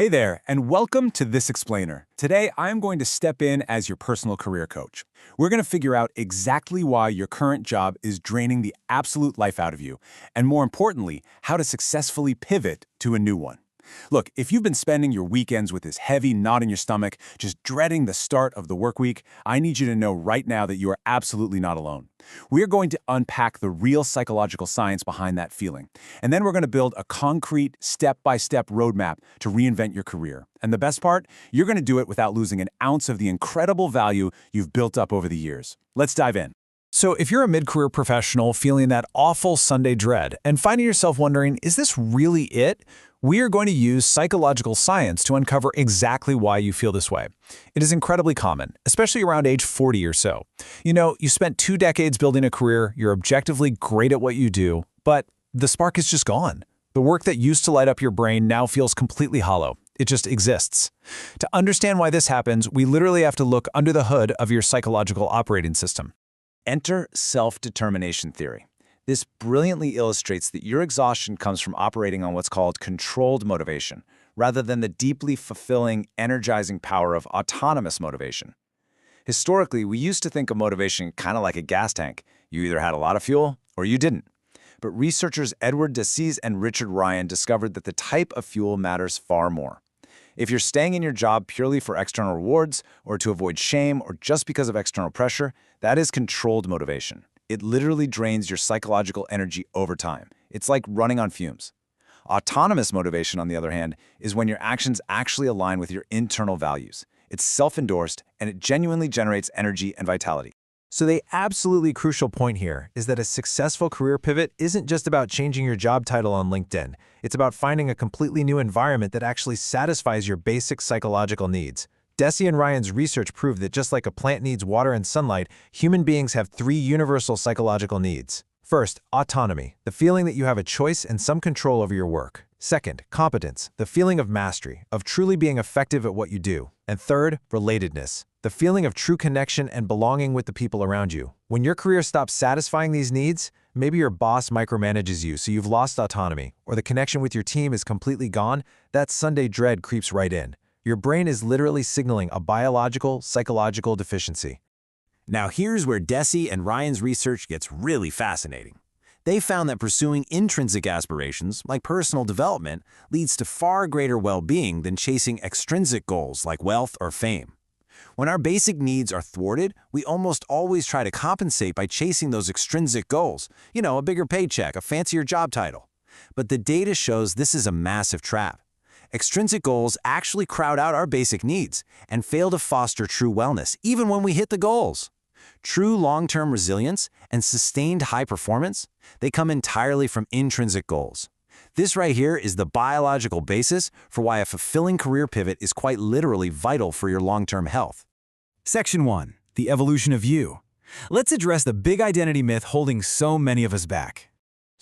Hey there, and welcome to This Explainer. Today, I'm going to step in as your personal career coach. We're going to figure out exactly why your current job is draining the absolute life out of you, and more importantly, how to successfully pivot to a new one. Look, if you've been spending your weekends with this heavy knot in your stomach, just dreading the start of the work week, I need you to know right now that you are absolutely not alone. We're going to unpack the real psychological science behind that feeling, and then we're going to build a concrete, step-by-step roadmap to reinvent your career. And the best part? You're going to do it without losing an ounce of the incredible value you've built up over the years. Let's dive in. So if you're a mid-career professional feeling that awful Sunday dread and finding yourself wondering, is this really it? We are going to use psychological science to uncover exactly why you feel this way. It is incredibly common, especially around age 40 or so. You spent 2 decades building a career, you're objectively great at what you do, but the spark is just gone. The work that used to light up your brain now feels completely hollow. It just exists. To understand why this happens, we literally have to look under the hood of your psychological operating system. Enter self-determination theory. This brilliantly illustrates that your exhaustion comes from operating on what's called controlled motivation, rather than the deeply fulfilling, energizing power of autonomous motivation. Historically, we used to think of motivation kind of like a gas tank. You either had a lot of fuel or you didn't. But researchers Edward Deci and Richard Ryan discovered that the type of fuel matters far more. If you're staying in your job purely for external rewards, or to avoid shame, or just because of external pressure, that is controlled motivation. It literally drains your psychological energy over time. It's like running on fumes. Autonomous motivation, on the other hand, is when your actions actually align with your internal values. It's self-endorsed, and it genuinely generates energy and vitality. So the absolutely crucial point here is that a successful career pivot isn't just about changing your job title on LinkedIn. It's about finding a completely new environment that actually satisfies your basic psychological needs. Deci and Ryan's research proved that just like a plant needs water and sunlight, human beings have 3 universal psychological needs. First, autonomy, the feeling that you have a choice and some control over your work. Second, competence, the feeling of mastery, of truly being effective at what you do. And third, relatedness, the feeling of true connection and belonging with the people around you. When your career stops satisfying these needs, maybe your boss micromanages you so you've lost autonomy, or the connection with your team is completely gone, that Sunday dread creeps right in. Your brain is literally signaling a biological, psychological deficiency. Now here's where Deci and Ryan's research gets really fascinating. They found that pursuing intrinsic aspirations, like personal development, leads to far greater well-being than chasing extrinsic goals like wealth or fame. When our basic needs are thwarted, we almost always try to compensate by chasing those extrinsic goals. A bigger paycheck, a fancier job title. But the data shows this is a massive trap. Extrinsic goals actually crowd out our basic needs and fail to foster true wellness, even when we hit the goals. True long-term resilience and sustained high performance, they come entirely from intrinsic goals. This right here is the biological basis for why a fulfilling career pivot is quite literally vital for your long-term health. Section 1. The evolution of you. Let's address the big identity myth holding so many of us back.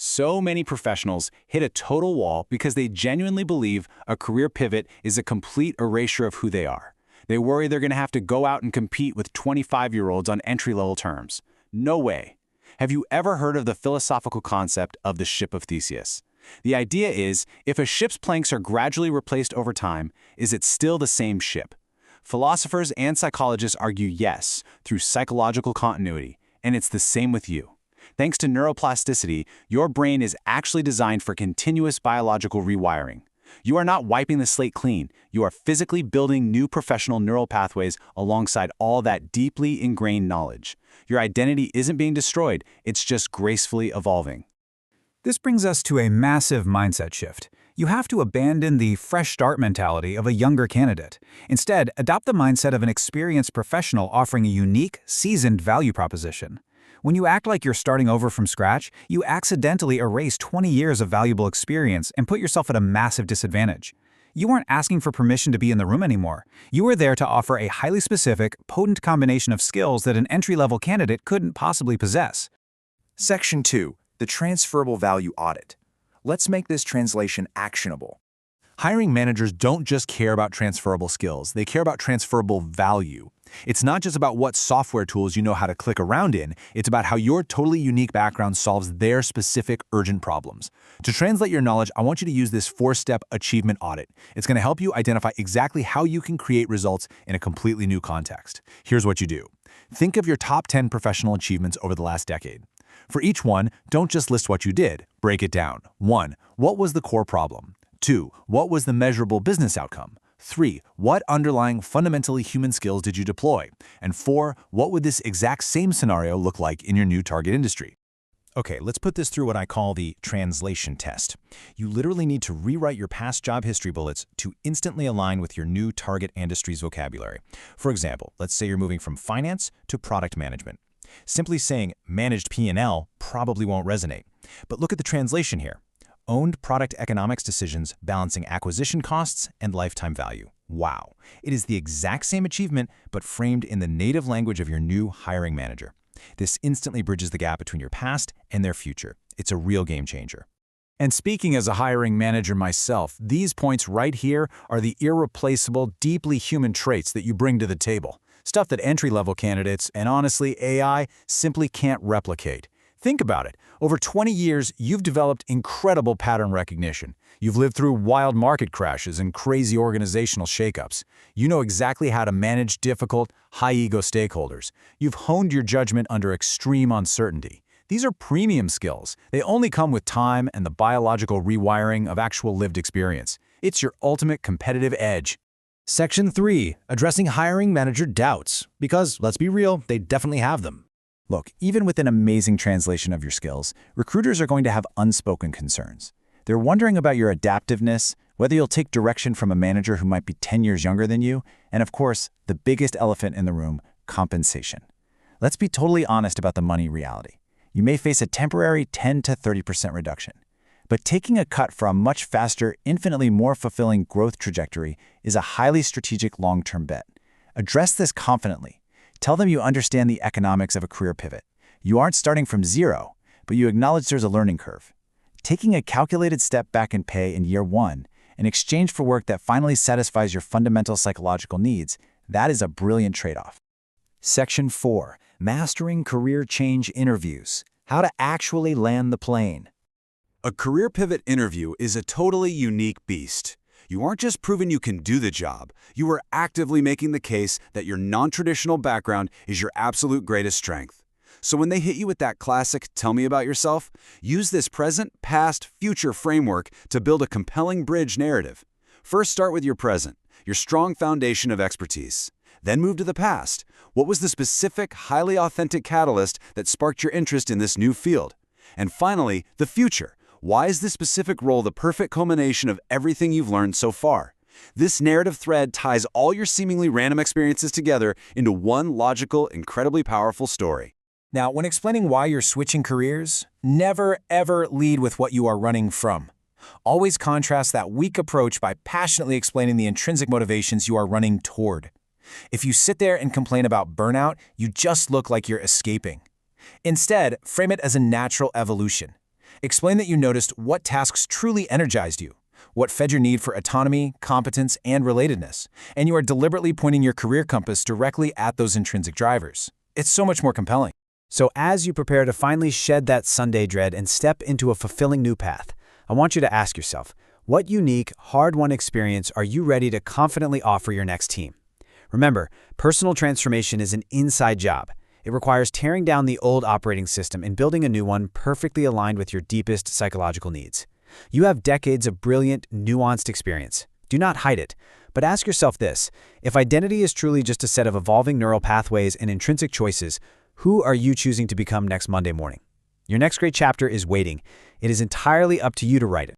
So many professionals hit a total wall because they genuinely believe a career pivot is a complete erasure of who they are. They worry they're going to have to go out and compete with 25-year-olds on entry-level terms. No way. Have you ever heard of the philosophical concept of the ship of Theseus? The idea is, if a ship's planks are gradually replaced over time, is it still the same ship? Philosophers and psychologists argue yes, through psychological continuity, and it's the same with you. Thanks to neuroplasticity, your brain is actually designed for continuous biological rewiring. You are not wiping the slate clean. You are physically building new professional neural pathways alongside all that deeply ingrained knowledge. Your identity isn't being destroyed, it's just gracefully evolving. This brings us to a massive mindset shift. You have to abandon the fresh start mentality of a younger candidate. Instead, adopt the mindset of an experienced professional offering a unique, seasoned value proposition. When you act like you're starting over from scratch, you accidentally erase 20 years of valuable experience and put yourself at a massive disadvantage. You aren't asking for permission to be in the room anymore. You are there to offer a highly specific, potent combination of skills that an entry-level candidate couldn't possibly possess. Section 2. The transferable value audit. Let's make this translation actionable. Hiring managers don't just care about transferable skills, they care about transferable value. It's not just about what software tools you know how to click around in, it's about how your totally unique background solves their specific urgent problems. To translate your knowledge, I want you to use this 4-step achievement audit. It's going to help you identify exactly how you can create results in a completely new context. Here's what you do. Think of your top 10 professional achievements over the last decade. For each one, don't just list what you did, break it down. 1. What was the core problem? 2. What was the measurable business outcome? 3. What underlying fundamentally human skills did you deploy? And 4. What would this exact same scenario look like in your new target industry? Okay, let's put this through what I call the translation test. You literally need to rewrite your past job history bullets to instantly align with your new target industry's vocabulary. For example, let's say you're moving from finance to product management. Simply saying managed P&L probably won't resonate. But look at the translation here. Owned product economics decisions balancing acquisition costs and lifetime value. Wow. It is the exact same achievement, but framed in the native language of your new hiring manager. This instantly bridges the gap between your past and their future. It's a real game changer. And speaking as a hiring manager myself, these points right here are the irreplaceable, deeply human traits that you bring to the table. Stuff that entry-level candidates, and honestly AI, simply can't replicate. Think about it. Over 20 years, you've developed incredible pattern recognition. You've lived through wild market crashes and crazy organizational shakeups. You know exactly how to manage difficult, high-ego stakeholders. You've honed your judgment under extreme uncertainty. These are premium skills. They only come with time and the biological rewiring of actual lived experience. It's your ultimate competitive edge. Section 3. Addressing hiring manager doubts. Because, let's be real, they definitely have them. Look, even with an amazing translation of your skills, recruiters are going to have unspoken concerns. They're wondering about your adaptiveness, whether you'll take direction from a manager who might be 10 years younger than you, and of course, the biggest elephant in the room, compensation. Let's be totally honest about the money reality. You may face a temporary 10 to 30% reduction. But taking a cut for a much faster, infinitely more fulfilling growth trajectory is a highly strategic long-term bet. Address this confidently. Tell them you understand the economics of a career pivot. You aren't starting from zero, but you acknowledge there's a learning curve. Taking a calculated step back in pay in year 1 in exchange for work that finally satisfies your fundamental psychological needs, that is a brilliant trade-off. Section 4. Mastering Career Change Interviews. How to actually land the plane. A career pivot interview is a totally unique beast. You aren't just proving you can do the job, you are actively making the case that your non-traditional background is your absolute greatest strength. So when they hit you with that classic, tell me about yourself, use this present, past, future framework to build a compelling bridge narrative. First start with your present, your strong foundation of expertise. Then move to the past. What was the specific, highly authentic catalyst that sparked your interest in this new field? And finally, the future. Why is this specific role the perfect culmination of everything you've learned so far? This narrative thread ties all your seemingly random experiences together into one logical, incredibly powerful story. Now, when explaining why you're switching careers, never ever lead with what you are running from. Always contrast that weak approach by passionately explaining the intrinsic motivations you are running toward. If you sit there and complain about burnout, you just look like you're escaping. Instead, frame it as a natural evolution. Explain that you noticed what tasks truly energized you, what fed your need for autonomy, competence, and relatedness, and you are deliberately pointing your career compass directly at those intrinsic drivers. It's so much more compelling. So as you prepare to finally shed that Sunday dread and step into a fulfilling new path, I want you to ask yourself, what unique, hard-won experience are you ready to confidently offer your next team? Remember, personal transformation is an inside job. It requires tearing down the old operating system and building a new one perfectly aligned with your deepest psychological needs. You have decades of brilliant, nuanced experience. Do not hide it. But ask yourself this, if identity is truly just a set of evolving neural pathways and intrinsic choices, who are you choosing to become next Monday morning? Your next great chapter is waiting. It is entirely up to you to write it.